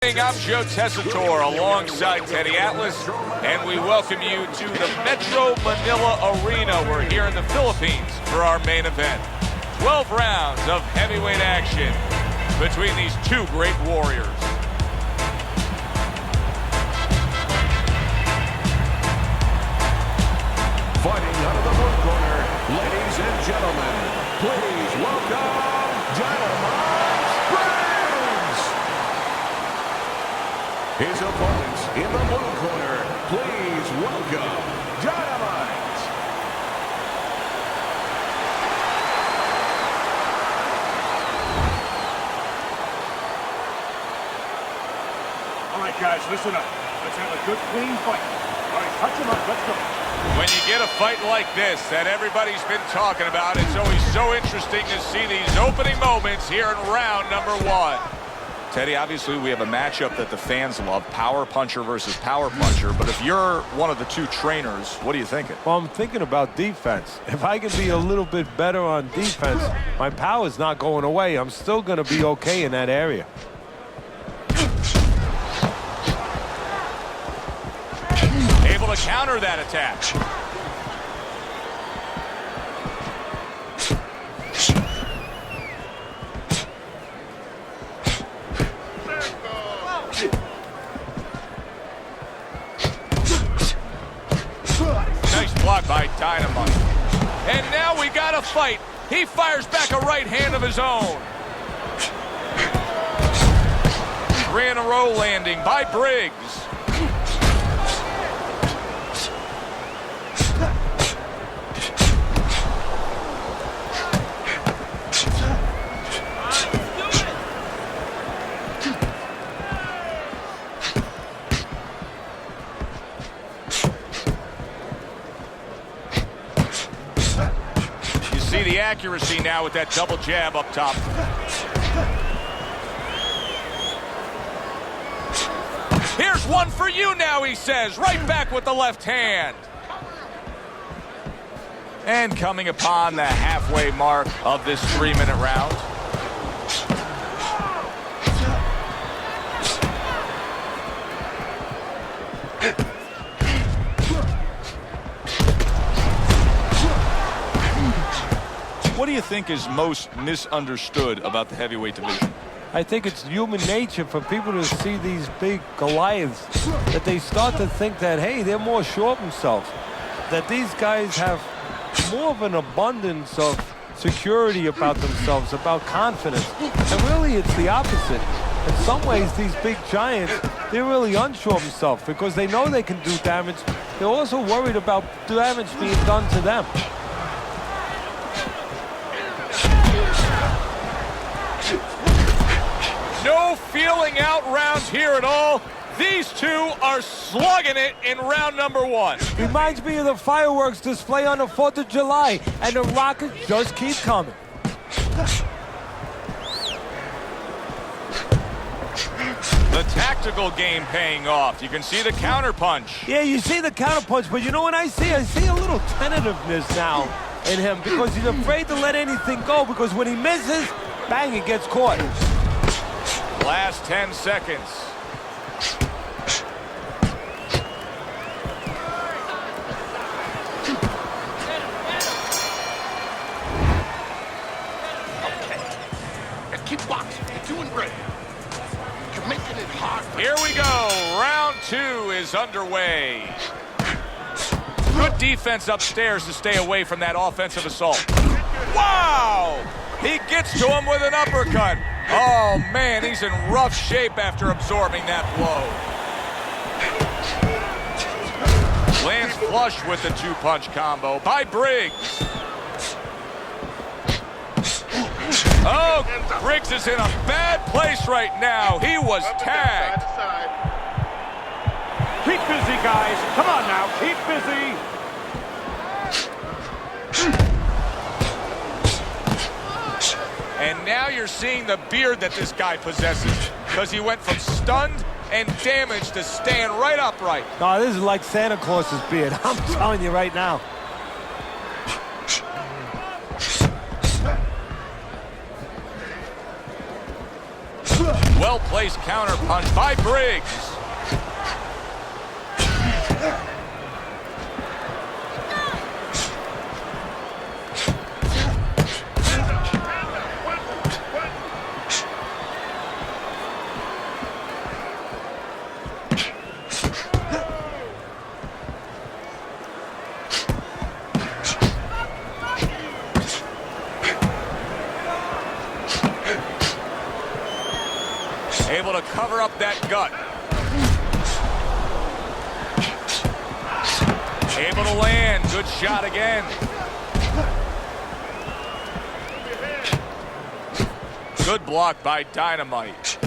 I'm Joe Tessitore alongside Teddy Atlas, and we welcome you to the Metro Manila Arena. We're here in the Philippines for our main event. 12 rounds of heavyweight action between these two great warriors. Fighting out of the blue corner, ladies and gentlemen, please welcome Briggs. His opponents in the blue corner, please welcome Dynamite. All right, guys, listen up. Let's have a good, clean fight. All right, touch him up. Let's go. When you get a fight like this that everybody's been talking about, it's always so interesting to see these opening moments here in round number one. Teddy, obviously we have a matchup that the fans love, power puncher versus power puncher, but if you're one of the two trainers, what are you thinking? Well, I'm thinking about defense. If I can be a little bit better on defense, my power's not going away. I'm still going to be okay in that area. Able to counter that attack. Nice block by Dynamite. And now we got a fight. He fires back a right hand of his own. 3 in a row landing by Briggs. See the accuracy now with that double jab up top. Here's one for you now, he says. Right back with the left hand. And coming upon the halfway mark of this 3-minute round. What do you think is most misunderstood about the heavyweight division? I think it's human nature for people to see these big Goliaths, that they start to think that, hey, they're more sure of themselves, that these guys have more of an abundance of security about themselves, about confidence. And really, it's the opposite. In some ways, these big giants, they're really unsure of themselves because they know they can do damage. They're also worried about damage being done to them. No feeling out rounds here at all. These two are slugging it in round number one. Reminds me of the fireworks display on the 4th of July, and the rockets just keep coming. The tactical game paying off. You can see the counter punch. Yeah, you see the counter punch, but you know what I see? I see a little tentativeness now in him because he's afraid to let anything go, because when he misses, bang, he gets caught. Last 10 seconds. Okay. Now keep boxing. You're doing great. You're making it hard. Here we go. Round 2 is underway. Good defense upstairs to stay away from that offensive assault. Wow! He gets to him with an uppercut. Oh, man, he's in rough shape after absorbing that blow. Lands flush with the 2-punch combo by Briggs. Oh, Briggs is in a bad place right now. He was tagged. Keep busy, guys. Come on now. Keep busy. And now you're seeing the beard that this guy possesses, because he went from stunned and damaged to staying right upright. No, this is like Santa Claus's beard. I'm telling you right now. Well-placed counter punch by Briggs. Able to cover up that gut. Able to land. Good shot again. Good block by Dynamite.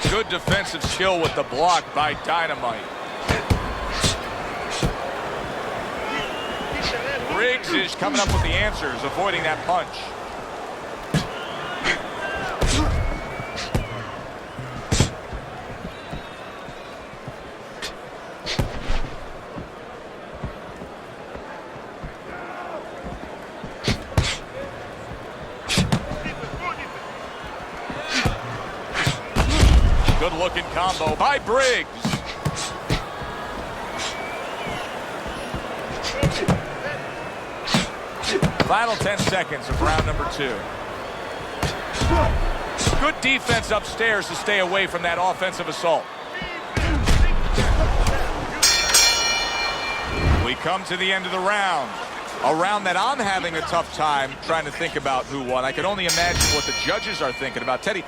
Good defensive skill with the block by Dynamite. Briggs is coming up with the answers, avoiding that punch. Good-looking combo by Briggs. Final 10 seconds of round number 2. Good defense upstairs to stay away from that offensive assault. We come to the end of the round. A round that I'm having a tough time trying to think about who won. I can only imagine what the judges are thinking about. Teddy,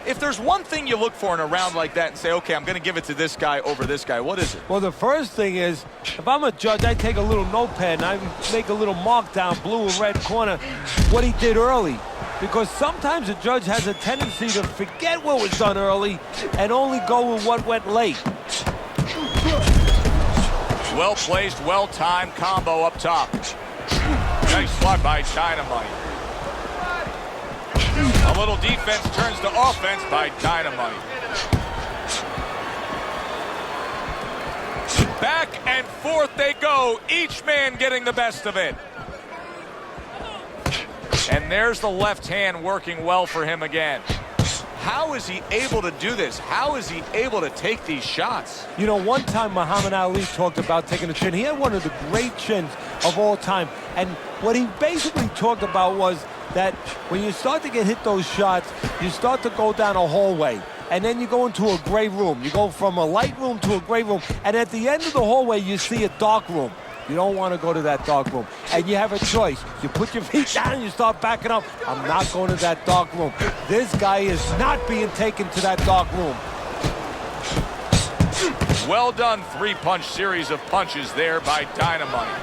if there's one thing you look for in a round like that and say, okay, I'm going to give it to this guy over this guy, what is it? Well, the first thing is, if I'm a judge, I take a little notepad and I make a little mark down blue and red corner what he did early. Because sometimes a judge has a tendency to forget what was done early and only go with what went late. Well-placed, well-timed combo up top. Nice block by Dynamite. A little defense turns to offense by Dynamite. Back and forth they go, each man getting the best of it. And there's the left hand working well for him again. How is he able to do this? How is he able to take these shots? You know, one time Muhammad Ali talked about taking a chin. He had one of the great chins of all time. And what he basically talked about was that when you start to get hit those shots, you start to go down a hallway. And then you go into a gray room. You go from a light room to a gray room. And at the end of the hallway, you see a dark room. You don't want to go to that dark room. And you have a choice. You put your feet down and you start backing up. I'm not going to that dark room. This guy is not being taken to that dark room. Well done, three-punch series of punches there by Dynamite.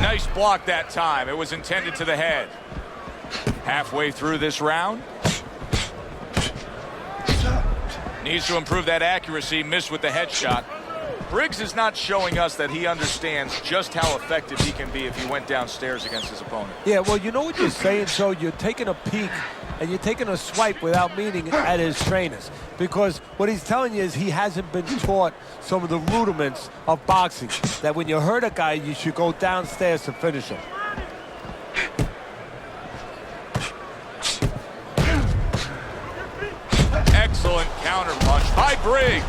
Nice block that time. It was intended to the head. Halfway through this round. Needs to improve that accuracy. Missed with the headshot. Briggs is not showing us that he understands just how effective he can be if he went downstairs against his opponent. Yeah, well, you know what you're saying, so you're taking a peek and you're taking a swipe without meaning at his trainers. Because what he's telling you is he hasn't been taught some of the rudiments of boxing. That when you hurt a guy, you should go downstairs to finish him. Excellent counter punch by Briggs.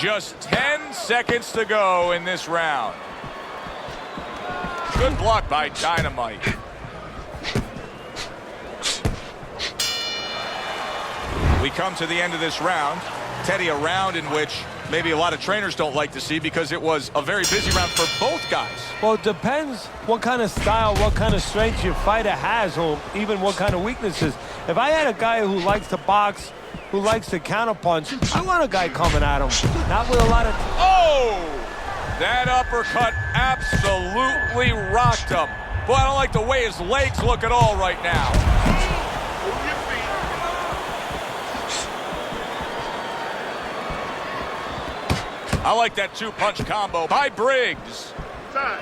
Just 10 seconds to go in this round. Good block by Dynamite. We come to the end of this round. Teddy, a round in which maybe a lot of trainers don't like to see because it was a very busy round for both guys. Well, it depends what kind of style, what kind of strength your fighter has, or even what kind of weaknesses. If I had a guy who likes to box, who likes to counterpunch, I want a guy coming at him, not with a lot of... Oh! That uppercut absolutely rocked him. Boy, I don't like the way his legs look at all right now. Move your feet. I like that two-punch combo by Briggs. Time.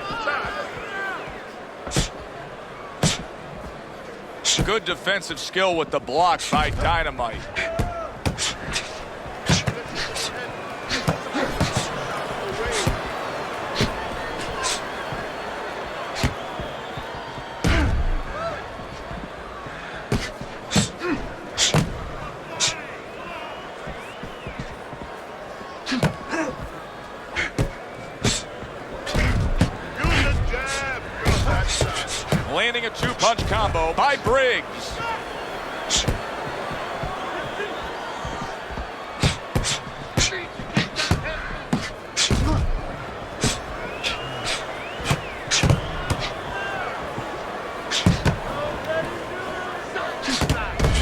Good defensive skill with the blocks by Dynamite. Landing a two-punch combo by Briggs.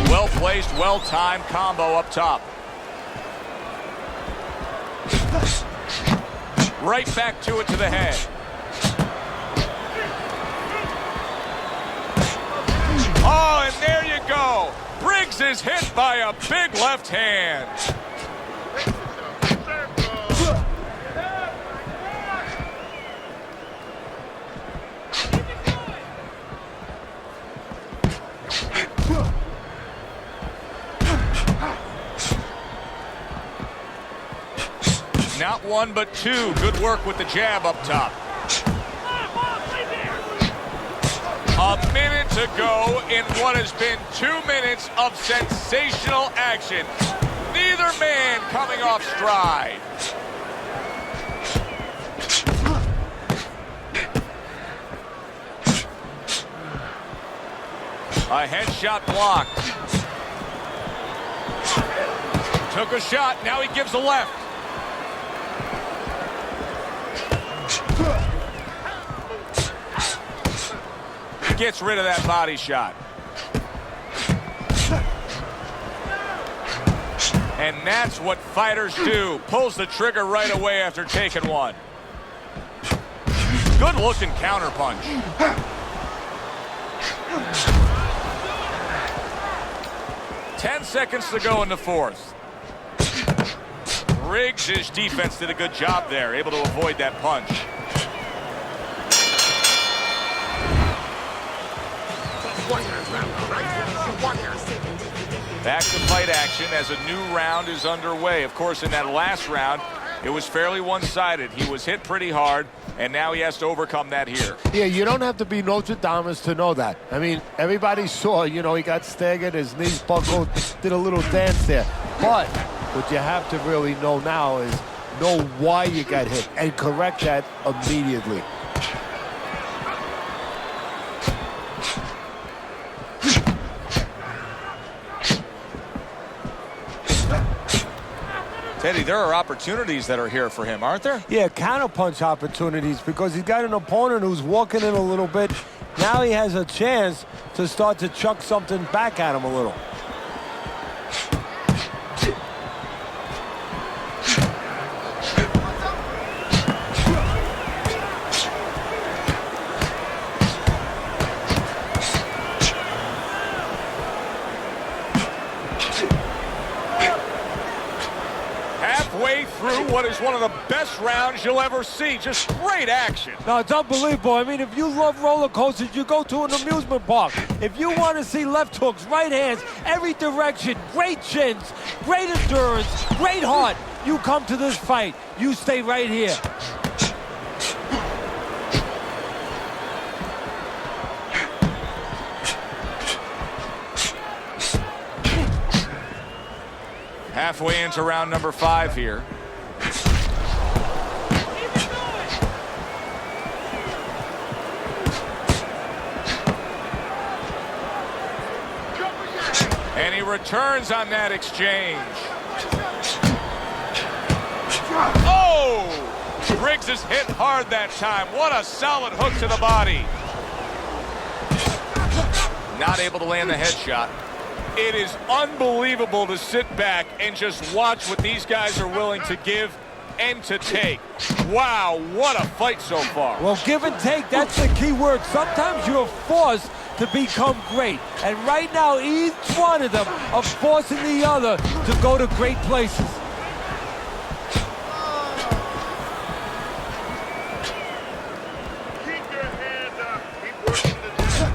Well-placed, well-timed combo up top. Right back to it to the head. Oh, and there you go. Briggs is hit by a big left hand. Not one, but two. Good work with the jab up top. A minute to go in what has been 2 minutes of sensational action. Neither man coming off stride. A headshot blocked. Took a shot, now he gives a left. Gets rid of that body shot. And that's what fighters do. Pulls the trigger right away after taking one. Good looking counter punch. Ten seconds to go in the fourth. Briggs' defense did a good job there, able to avoid that punch. Back to fight action as a new round is underway. Of course, in that last round, it was fairly one-sided. He was hit pretty hard, and now he has to overcome that here. Yeah, you don't have to be Nostradamus to know that. I mean, everybody saw, you know, he got staggered, his knees buckled, did a little dance there. But what you have to really know now is know why you got hit and correct that immediately. Teddy, there are opportunities that are here for him, aren't there? Yeah, counterpunch opportunities because he's got an opponent who's walking in a little bit. Now he has a chance to start to chuck something back at him a little. Through what is one of the best rounds you'll ever see. Just great action. No, it's unbelievable. I mean, if you love roller coasters, you go to an amusement park. If you want to see left hooks, right hands, every direction, great chins, great endurance, great heart, you come to this fight. You stay right here. Halfway into round number 5 here. And he returns on that exchange. Oh! Briggs is hit hard that time. What a solid hook to the body. Not able to land the headshot. It is unbelievable to sit back and just watch what these guys are willing to give and to take. Wow, what a fight so far. Well, give and take, that's the key word. Sometimes you're forced to become great. And right now, each one of them are forcing the other to go to great places. Keep your head up. Keep working the gym.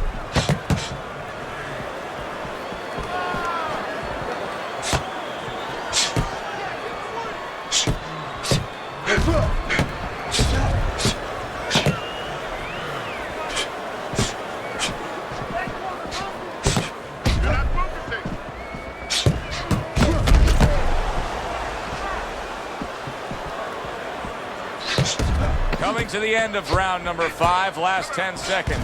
You're not focusing. Coming to the end of round number 5, last 10 seconds.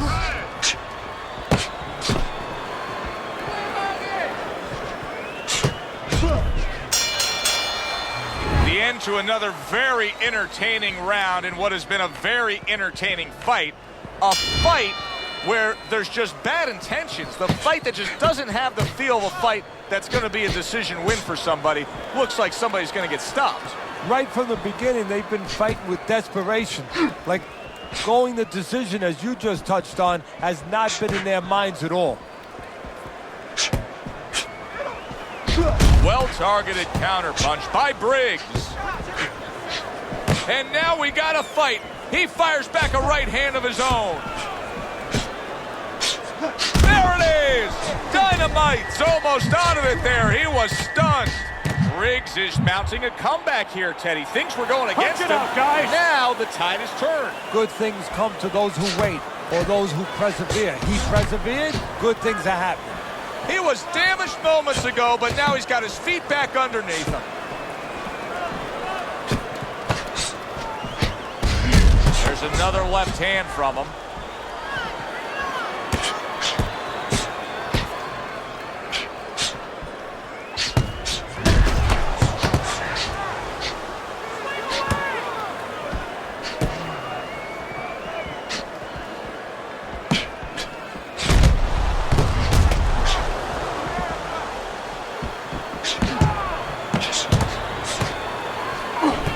The end to another very entertaining round in what has been a very entertaining fight. A fight where there's just bad intentions. The fight that just doesn't have the feel of a fight that's going to be a decision win for somebody. Looks like somebody's going to get stopped. Right from the beginning, they've been fighting with desperation. Like going the decision, as you just touched on, has not been in their minds at all. Well-targeted counterpunch by Briggs. And now we got a fight. He fires back a right hand of his own. There it is! Dynamite's almost out of it there. He was stunned. Briggs is mounting a comeback here, Teddy. Things were going against him. Punch it out, guys. Now the tide has turned. Good things come to those who wait, or those who persevere. He persevered, good things are happening. He was damaged moments ago, but now he's got his feet back underneath him. There's another left hand from him.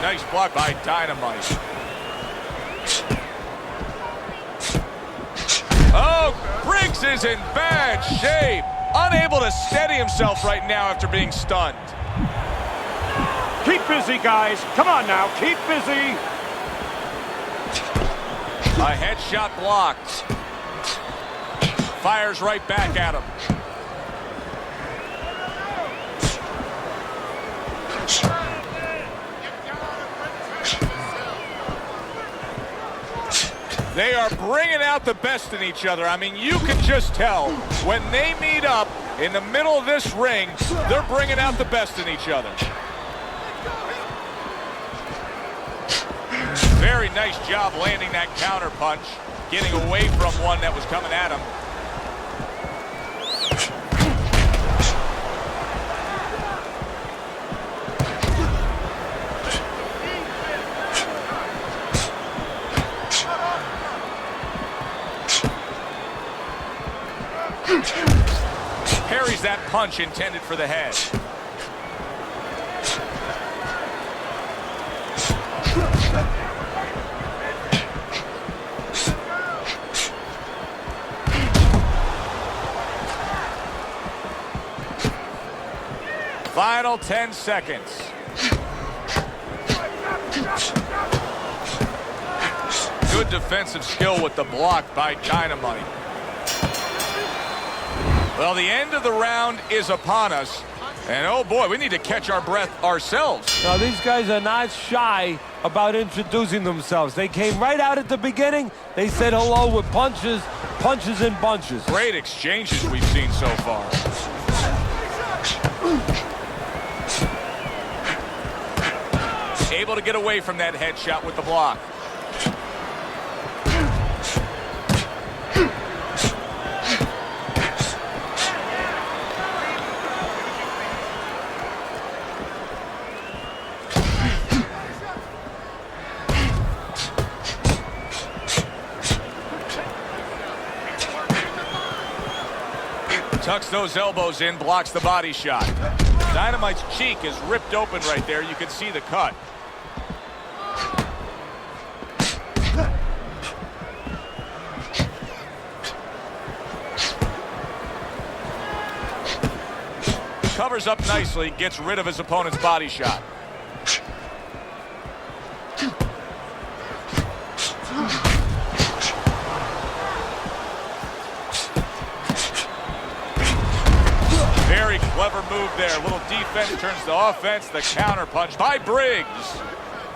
Nice block by Dynamite. Oh, Briggs is in bad shape. Unable to steady himself right now after being stunned. Keep busy, guys. Come on now, keep busy. A headshot blocked. Fires right back at him. They are bringing out the best in each other. I mean, you can just tell when they meet up in the middle of this ring, they're bringing out the best in each other. Very nice job landing that counter punch, getting away from one that was coming at him. Parries that punch intended for the head. Final 10 seconds. Good defensive skill with the block by Dynamite. Well, the end of the round is upon us. And oh boy, we need to catch our breath ourselves. Now, these guys are not shy about introducing themselves. They came right out at the beginning. They said hello with punches, punches and bunches. Great exchanges we've seen so far. Able to get away from that headshot with the block. Tucks those elbows in, blocks the body shot. Dynamite's cheek is ripped open right there. You can see the cut. Covers up nicely, gets rid of his opponent's body shot. Very clever move there. A little defense turns to offense. The counter punch by Briggs.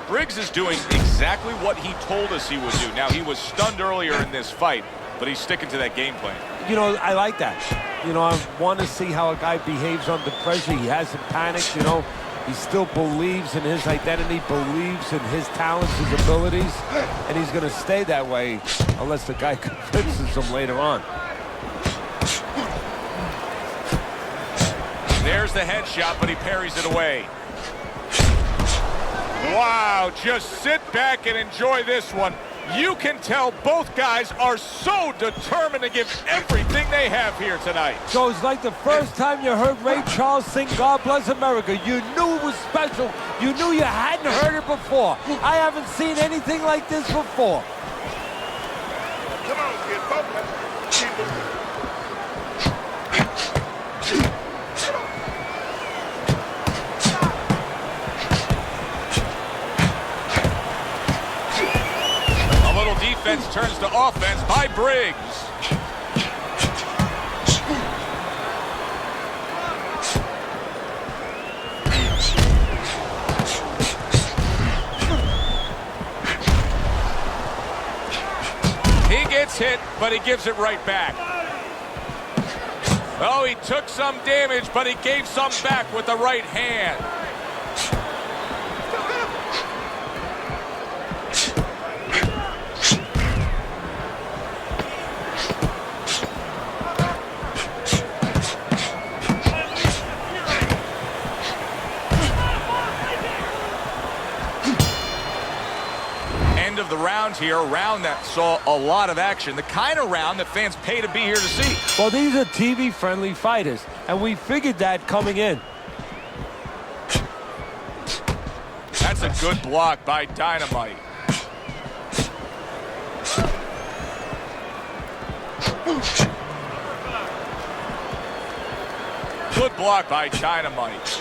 Briggs is doing exactly what he told us he would do. Now, he was stunned earlier in this fight, but he's sticking to that game plan. You know, I like that. You know, I want to see how a guy behaves under pressure. He hasn't panicked, you know. He still believes in his identity, believes in his talents, his abilities, and he's going to stay that way unless the guy convinces him later on. There's the headshot, but he parries it away. Wow, just sit back and enjoy this one. You can tell both guys are so determined to give everything they have here tonight. So it's like the first time you heard Ray Charles sing God Bless America. You knew it was special. You knew you hadn't heard it before. I haven't seen anything like this before. Come on, kid. Focus. Keep moving. Defense turns to offense by Briggs. He gets hit, but he gives it right back. Oh, he took some damage, but he gave some back with the right hand. Of the round here, a round that saw a lot of action, the kind of round that fans pay to be here to see. Well, these are TV-friendly fighters, and we figured that coming in. That's a good block by Dynamite. Good block by Dynamite.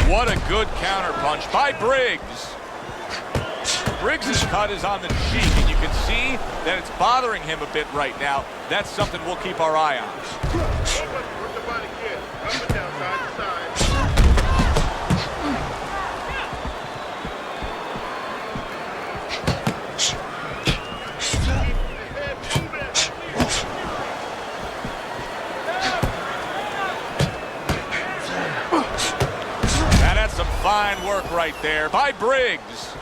What a good counter punch by Briggs. Briggs' cut is on the cheek, and you can see that it's bothering him a bit right now. That's something we'll keep our eye on. Work the body, kid. Up and down, side to side. Some fine work right there by Briggs.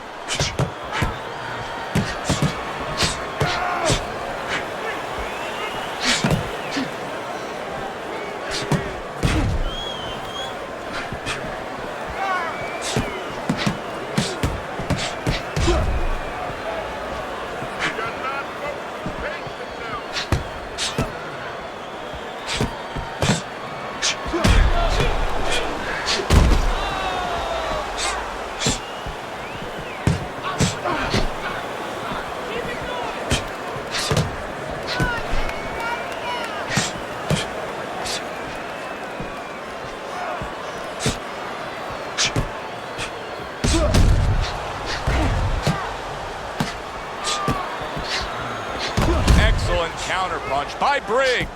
Counter punch by Briggs.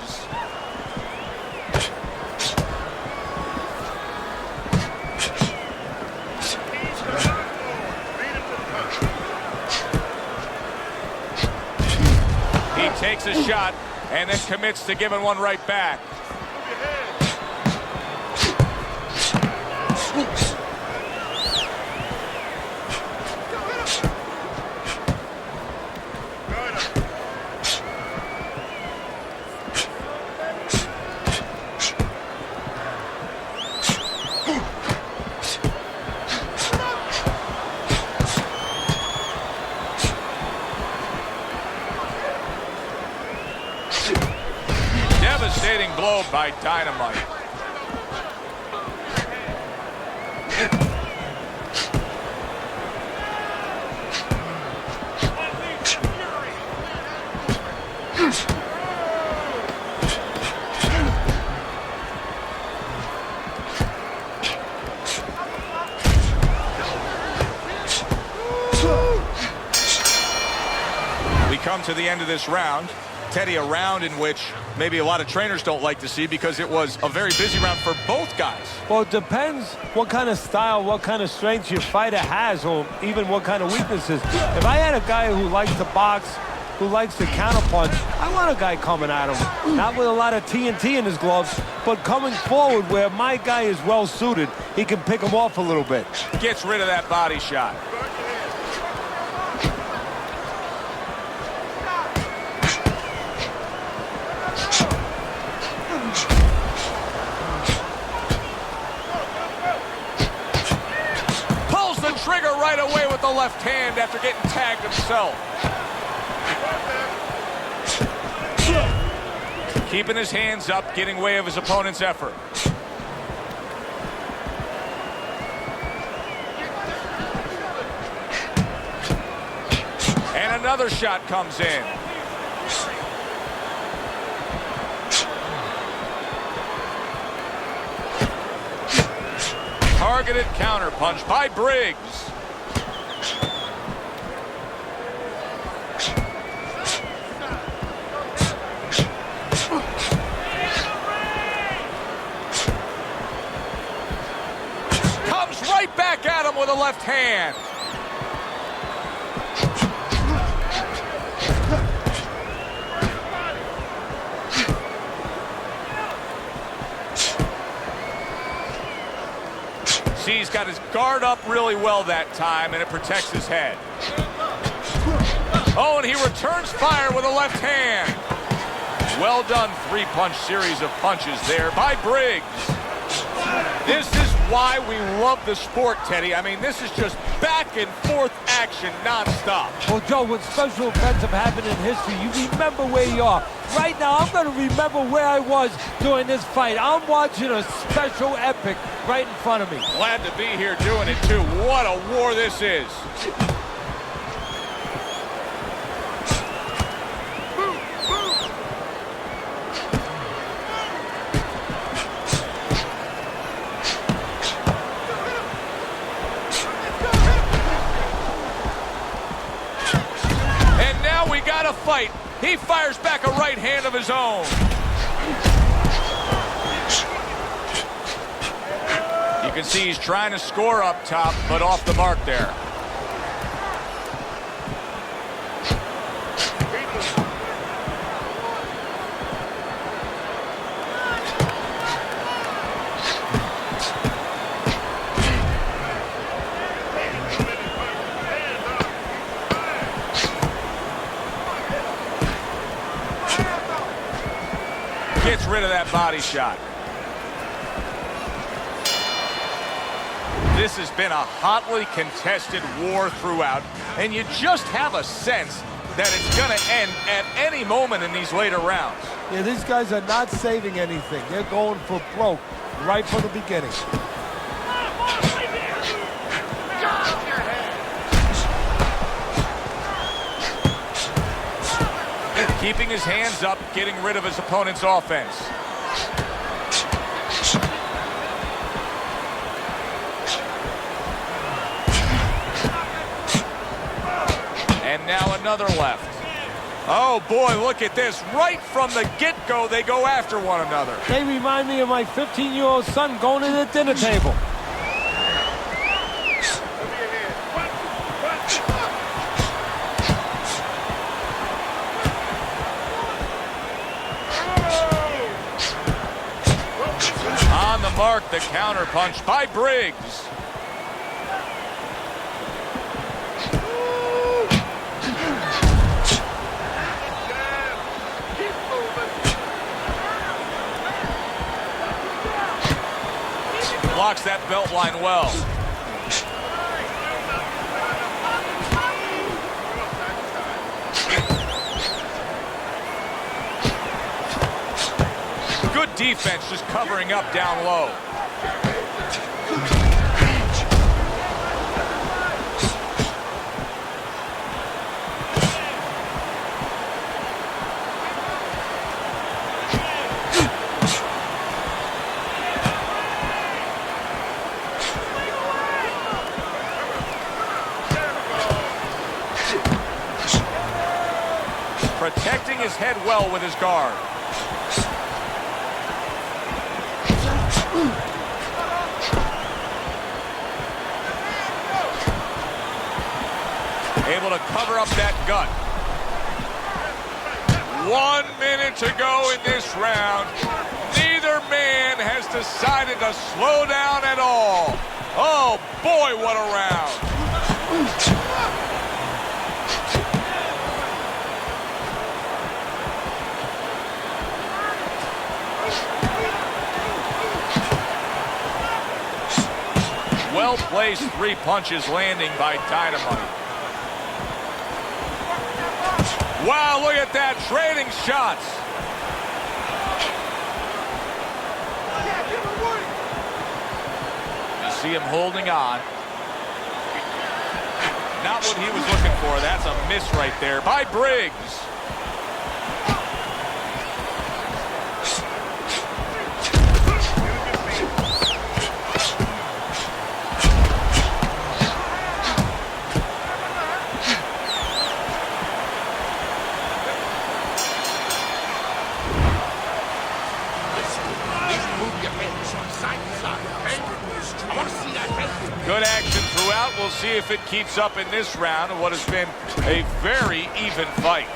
He takes a shot and then commits to giving one right back. Devastating blow by Dynamite. We come to the end of this round. Teddy, a round in which maybe a lot of trainers don't like to see because it was a very busy round for both guys. Well, it depends what kind of style, what kind of strength your fighter has, or even what kind of weaknesses. If I had a guy who likes to box, who likes to counterpunch, I want a guy coming at him. Not with a lot of TNT in his gloves, but coming forward where my guy is well suited. He can pick him off a little bit. Gets rid of that body shot. Trigger right away with the left hand after getting tagged himself. Keeping his hands up, getting way of his opponent's effort. And another shot comes in. Targeted counterpunch by Briggs. Comes right back at him with a left hand. See, he's got his guard up really well that time, and it protects his head. Oh, and he returns fire with a left hand. Well done three-punch series of punches there by Briggs. This is why we love the sport, Teddy. I mean, this is just back and forth action nonstop. Well, Joe, when special events have happened in history, you remember where you are. Right now, I'm going to remember where I was during this fight. I'm watching a special epic right in front of me. Glad to be here doing it, too. What a war this is. And now we got a fight. He fires back a right hand of his own. You can see he's trying to score up top, but off the mark there. Gets rid of that body shot. This has been a hotly contested war throughout, and you just have a sense that it's going to end at any moment in these later rounds. Yeah, these guys are not saving anything. They're going for broke right from the beginning. Keeping his hands up, getting rid of his opponent's offense. And now another left. Oh boy, look at this. Right from the get-go, they go after one another. They remind me of my 15-year-old son going to the dinner table. On the mark, the counterpunch by Briggs. Blocks that belt line well. Good defense just covering up down low. Protecting his head well with his guard. Able to cover up that gut. 1 minute to go in this round. Neither man has decided to slow down at all. Oh boy, what a round. Well-placed 3 punches landing by Dynamite. Wow, look at that, trading shots. You see him holding on. Not what he was looking for. That's a miss right there by Briggs. Good action throughout. We'll see if it keeps up in this round of what has been a very even fight.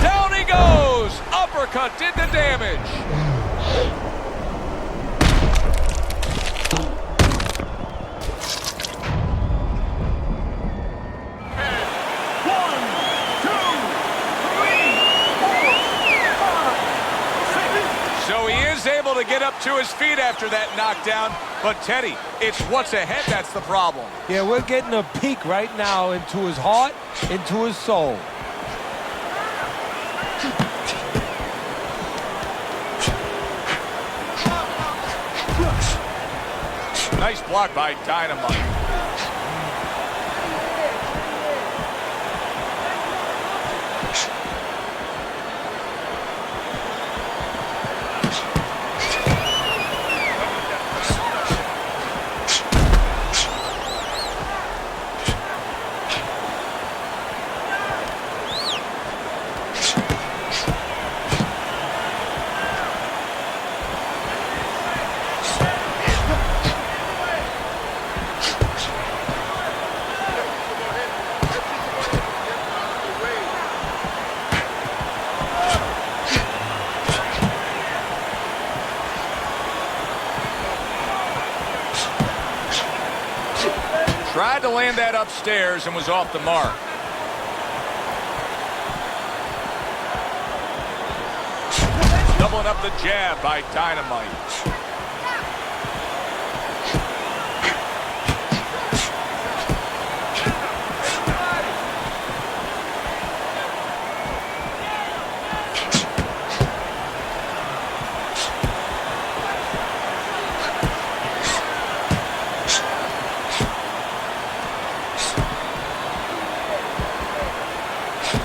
Down he goes. Uppercut did the damage. Able to get up to his feet after that knockdown, but Teddy, it's what's ahead that's the problem. Yeah, we're getting a peek right now into his heart, into his soul. Nice block by Dynamite. Tried to land that upstairs and was off the mark. Doubling up the jab by Dynamite.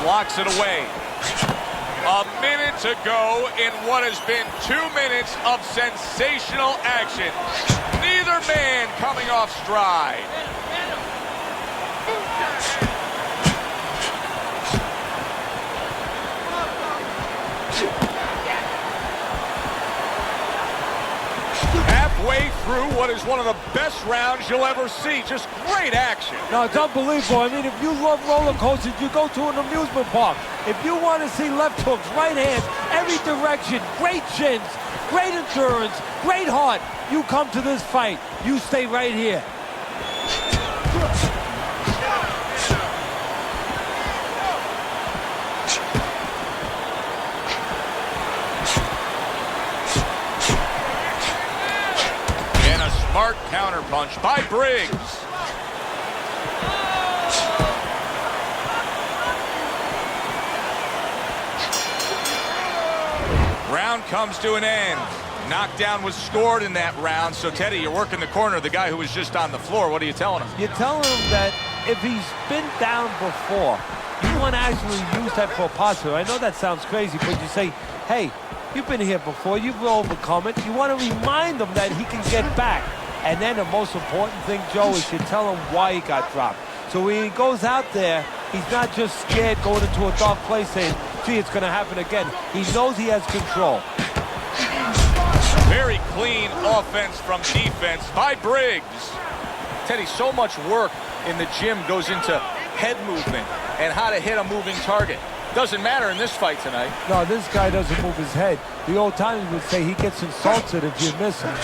Blocks it away. A minute to go in what has been 2 minutes of sensational action. Neither man coming off stride. Halfway through what is one of the best rounds you'll ever see. Just great action. No, it's unbelievable. I mean, if you love roller coasters, you go to an amusement park. If you want to see left hooks, right hands, every direction, great chins, great endurance, great heart, you come to this fight. You stay right here. Smart counterpunch by Briggs. Round comes to an end. Knockdown was scored in that round. So, Teddy, you're working the corner of the guy who was just on the floor. What are you telling him? You're telling him that if he's been down before, you want to actually use that for positive. I know that sounds crazy, but you say, hey, you've been here before. You've overcome it. You want to remind him that he can get back. And then the most important thing, Joe, is you tell him why he got dropped. So when he goes out there, he's not just scared going into a dark place saying, gee, it's going to happen again. He knows he has control. Very clean offense from defense by Briggs. Teddy, so much work in the gym goes into head movement and how to hit a moving target. Doesn't matter in this fight tonight. No, this guy doesn't move his head. The old timers would say he gets insulted if you miss him.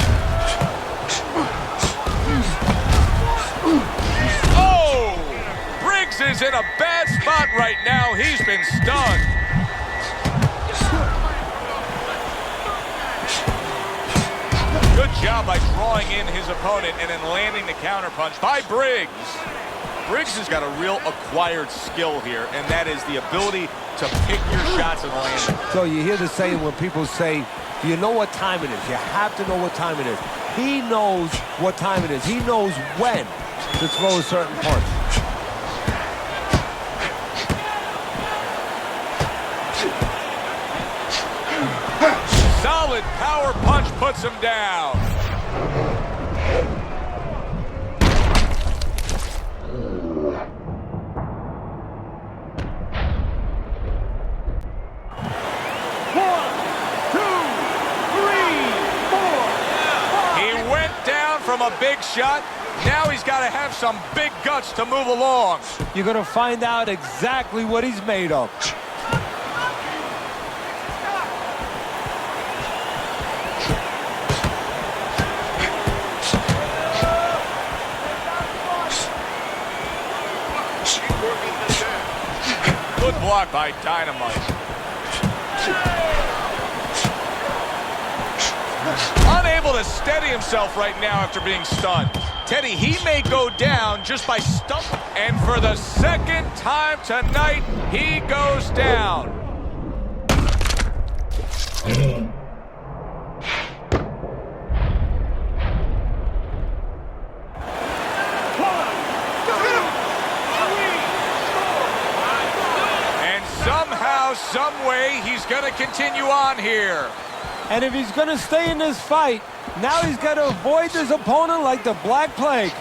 Oh! Briggs is in a bad spot right now. He's been stunned. Good job by drawing in his opponent and then landing the counterpunch by Briggs. Briggs has got a real acquired skill here, and that is the ability to pick your shots and land them. So you hear the saying when people say, do you know what time it is? You have to know what time it is. He knows what time it is. He knows when to throw a certain punch. Solid power punch puts him down. From a big shot, now he's got to have some big guts to move along. You're going to find out exactly what he's made of. Good block by Dynamite. Unable to steady himself right now after being stunned. Teddy, he may go down just by stumbling. And for the second time tonight, he goes down. And somehow, some way, he's going to continue on here. And if he's going to stay in this fight, now he's got to avoid his opponent like the Black Plague.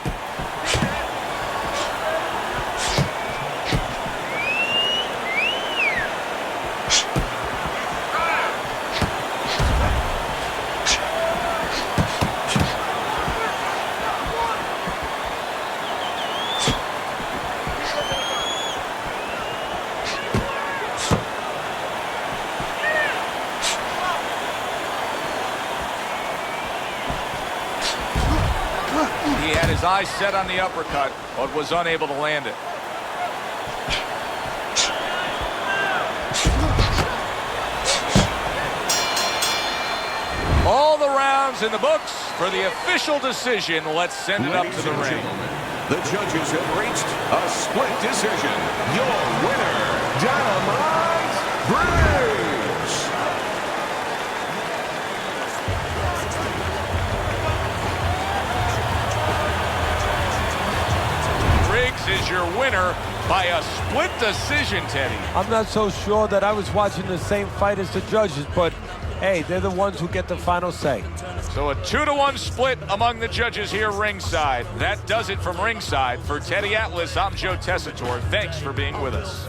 He had his eyes set on the uppercut, but was unable to land it. All the rounds in the books for the official decision. Let's send it up to the ring. The judges have reached a split decision. Your winner, Dynamite Briggs. Is your winner by a split decision, Teddy. I'm not so sure that I was watching the same fight as the judges, but hey, they're the ones who get the final say. So a 2-1 split among the judges here ringside. That does it from ringside. For Teddy Atlas, I'm Joe Tessitore. Thanks for being with us.